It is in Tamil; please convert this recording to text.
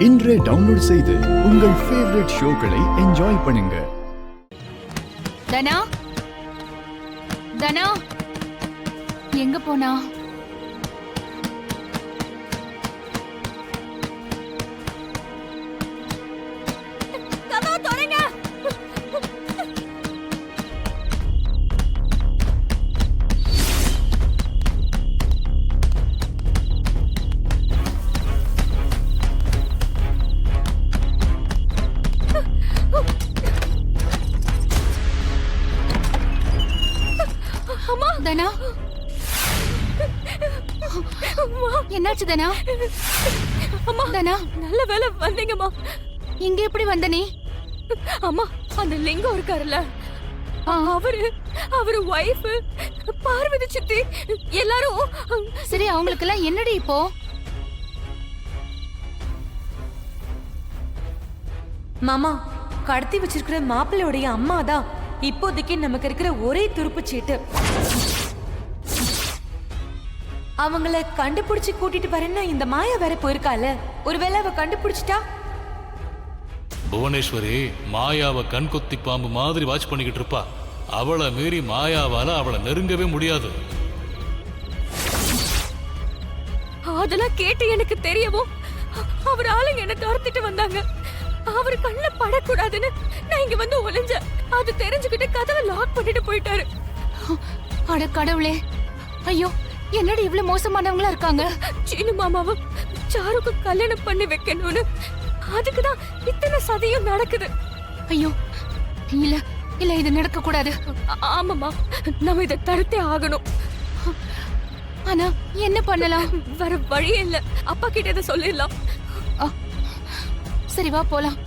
இன்றே டவுன்லோட் செய்து உங்கள் ஃபேவரட் ஷோக்களை என்ஜாய் பண்ணுங்க. தனா தனா எங்க போனா? தனா என்னாச்சு தனா? அம்மா தனா நல்ல வேலை வந்தீங்கம்மா. இங்க எப்படி வந்த நீ? அம்மா அந்த லிங்கம் இருக்காருல்ல, அவரு வைஃப் பார்வதி சித்தி எல்லாரும். சரி, அவங்களுக்கு எல்லாம் என்னடி இப்போ? மாமா, கடத்தி வச்சிருக்கிற மாப்பிள்ளையோடைய அம்மா தான் இப்போதைக்கு நமக்கு இருக்கிற ஒரே துருப்பு சீட்டு. அவங்கள கண்டுபிடிச்சு கூட்டிட்டு வரேன்னா இந்த மாயா வேற போயிருக்கால, ஒருவேளை அவ கண்டுபிடிச்சிட்டா? புவனேஸ்வரி மாயாவை கண் கொத்தி பாம்பு மாதிரி வாட்ச் பண்ணிக்கிட்டு இருப்பா. அவளை மீறி மாயாவால அவளை நெருங்கவே முடியாது. அதெல்லாம் கேட்டு எனக்கு தெரியவும் அவர் ஆளுங்க என்ன துரத்திட்டு வந்தாங்க. அவரு கண்ணுல படக்கூடாதுன்னு நான் இங்க வந்து ஒளிஞ்சேன். அது தெரிஞ்சுக்கிட்டு கதவை லாக் பண்ணிட்டு போயிட்டாரு. அட கடவுளே, ஐயோ என்னடி இவ்வளவு மோசமானவங்களா இருக்காங்க? சீனு மாமாவை சாருக்கு கல்யாணம் பண்ணி வைக்கணும்னு அதுக்குதான் இத்தனை சதியும் நடக்குது. ஐயோ இல்ல இல்ல, இது நடக்க கூடாது. ஆமாமா, நம்ம இதை தடுத்தே ஆகணும். ஆனா என்ன பண்ணலாம்? வர வழியே இல்ல. அப்பா கிட்ட இதை சொல்லிடலாம். சரி வா போலாம்.